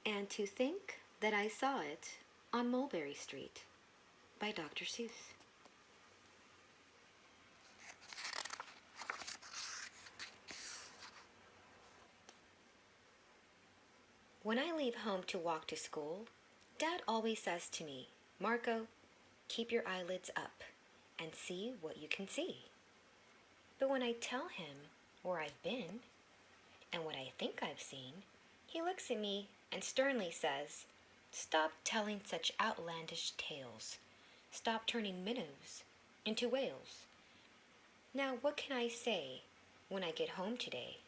And to think that I saw it on Mulberry Street by Dr. Seuss. When I leave home to walk to school, Dad always says to me, "Marco, keep your eyelids up and see what you can see." But when I tell him where I've been and what I think I've seen, he looks at me and sternly says, "Stop telling such outlandish tales. Stop turning minnows into whales." Now, what can I say when I get home today?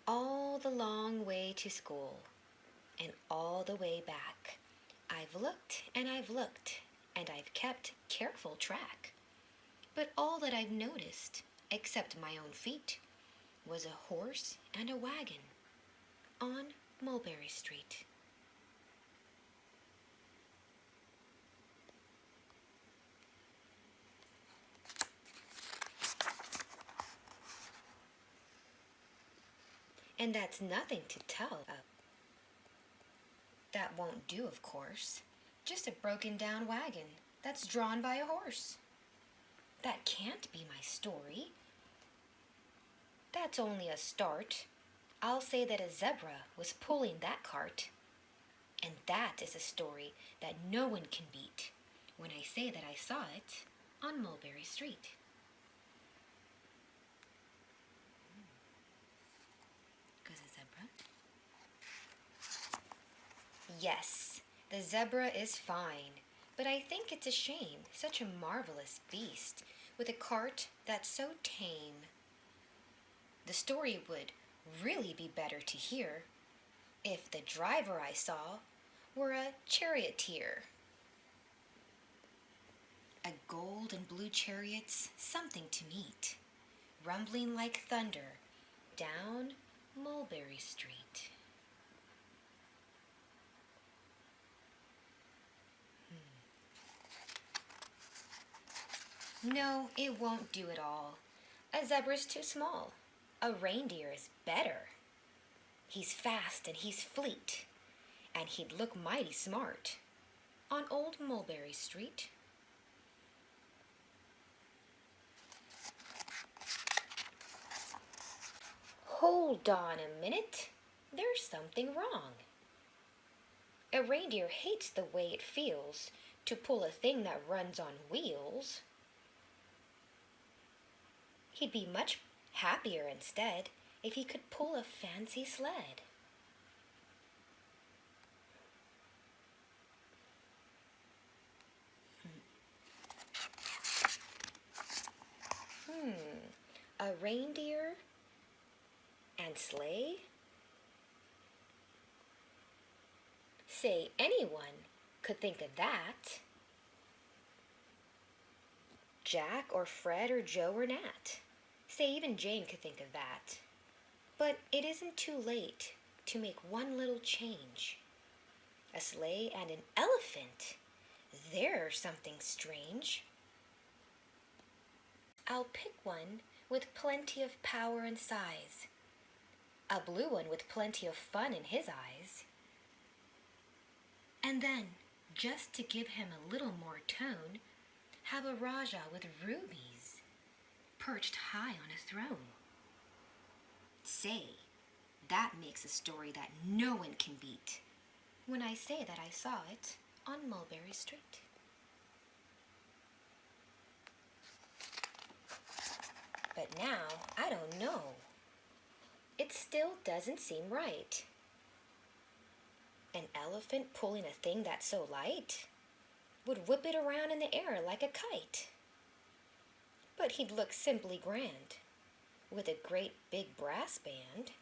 All the long way to school and all the way back, I've looked and I've looked and I've kept careful track. But all that I've noticed, except my own feet, was a horse and a wagon on Mulberry Street. And that's nothing to tell of. That won't do, of course. Just a broken down wagon that's drawn by a horse. That can't be my story. That's only a start. I'll say that a zebra was pulling that cart. And that is a story that no one can beat when I say that I saw it on Mulberry Street. Goes a zebra? Yes, the zebra is fine, but I think it's a shame, such a marvelous beast, with a cart that's so tame. The story would really be better to hear if the driver I saw were a charioteer. A gold and blue chariot's something to meet, rumbling like thunder down Mulberry Street. No, it won't do at all. A zebra's too small. A reindeer is better. He's fast and he's fleet, and he'd look mighty smart on old Mulberry Street. Hold on a minute. There's something wrong. A reindeer hates the way it feels to pull a thing that runs on wheels. He'd be much happier instead if he could pull a fancy sled. A reindeer and sleigh? Say, anyone could think of that. Jack or Fred or Joe or Nat. Say, even Jane could think of that. But it isn't too late to make one little change. A sleigh and an elephant. There's something strange. I'll pick one with plenty of power and size. A blue one with plenty of fun in his eyes. And then, just to give him a little more tone, have a Raja with rubies perched high on a throne. Say, that makes a story that no one can beat when I say that I saw it on Mulberry Street. But now, I don't know. It still doesn't seem right. An elephant pulling a thing that's so light would whip it around in the air like a kite. But he'd look simply grand with a great big brass band.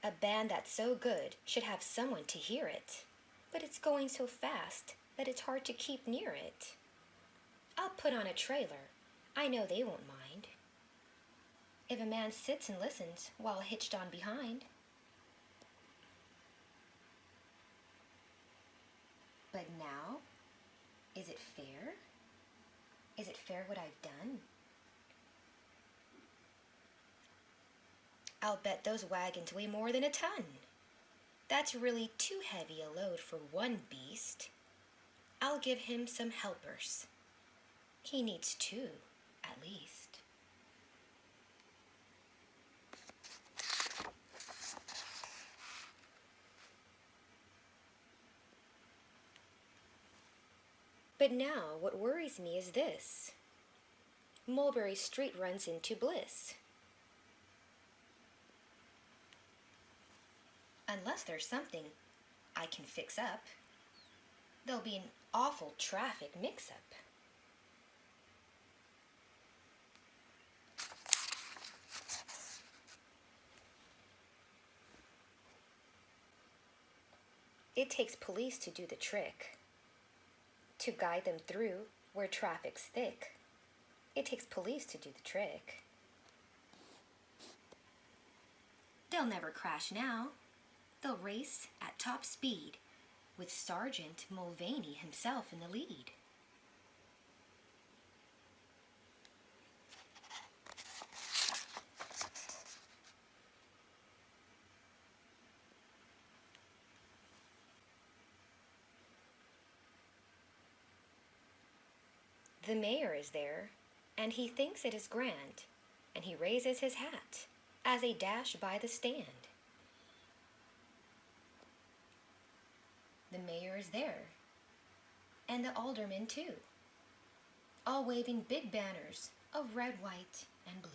A band that's so good should have someone to hear it, but it's going so fast that it's hard to keep near it. I'll put on a trailer. I know they won't mind. If a man sits and listens while hitched on behind. But now, is it fair? Is it fair what I've done? I'll bet those wagons weigh more than a ton. That's really too heavy a load for one beast. I'll give him some helpers. He needs two, at least. But now what worries me is this. Mulberry Street runs into Bliss. Unless there's something I can fix up, there'll be an awful traffic mix-up. It takes police to do the trick, to guide them through where traffic's thick. It takes police to do the trick. They'll never crash now. They'll race at top speed with Sergeant Mulvaney himself in the lead. The mayor is there, and he thinks it is grand, and he raises his hat as they dash by the stand. The mayor is there, and the aldermen too, all waving big banners of red, white, and blue.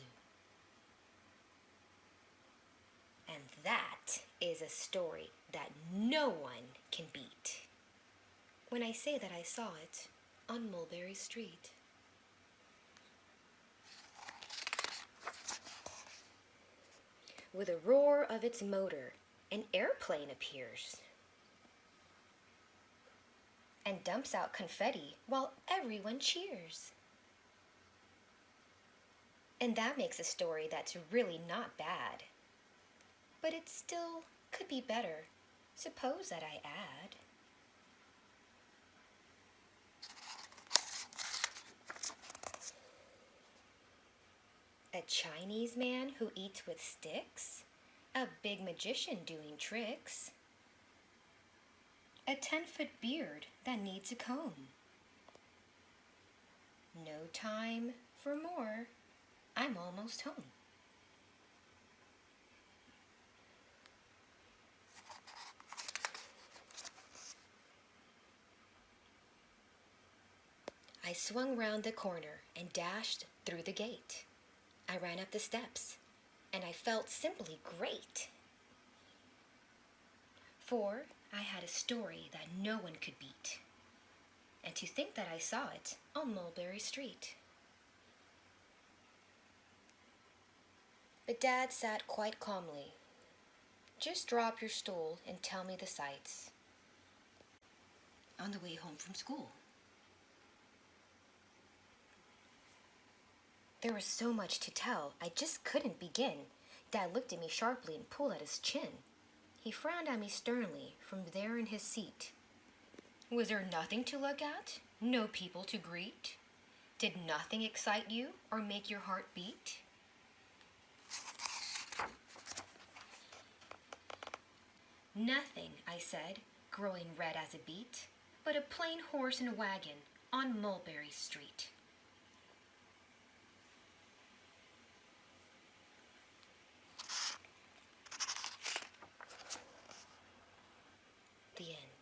And that is a story that no one can beat. When I say that I saw it on Mulberry Street. With a roar of its motor, an airplane appears and dumps out confetti while everyone cheers. And that makes a story that's really not bad. But it still could be better. Suppose that I add. A Chinese man who eats with sticks? A big magician doing tricks? A 10-foot beard that needs a comb? No time for more. I'm almost home. I swung round the corner and dashed through the gate. I ran up the steps, and I felt simply great. For I had a story that no one could beat. And to think that I saw it on Mulberry Street. But Dad sat quite calmly. Just drop your stool and tell me the sights. On the way home from school. There was so much to tell, I just couldn't begin. Dad looked at me sharply and pulled at his chin. He frowned at me sternly from there in his seat. Was there nothing to look at? No people to greet? Did nothing excite you or make your heart beat? Nothing, I said, growing red as a beet, but a plain horse and wagon on Mulberry Street. The end.